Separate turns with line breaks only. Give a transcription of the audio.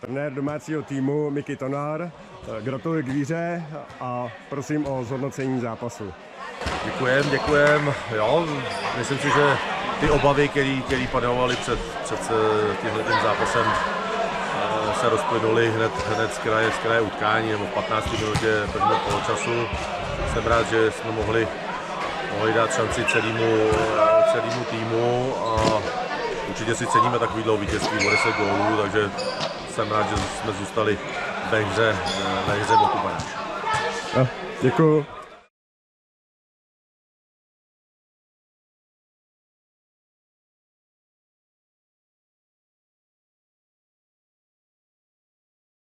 Trenér domácího týmu Miky Tonár. Gratuluji k výhře a prosím o zhodnocení zápasu.
Děkujem. Jo, myslím si, že ty obavy, které panovaly před tímhletým zápasem, se rozplynuly hned z kraje utkání, nebo v 15. minutě prvního poločasu. Jsem rád, že jsme mohli dát šanci celému týmu a určitě si ceníme takovýhle vítězství o 10 gólů, takže jsem rád, že jsme zůstali ve hře o tu baráž.
Děkuju.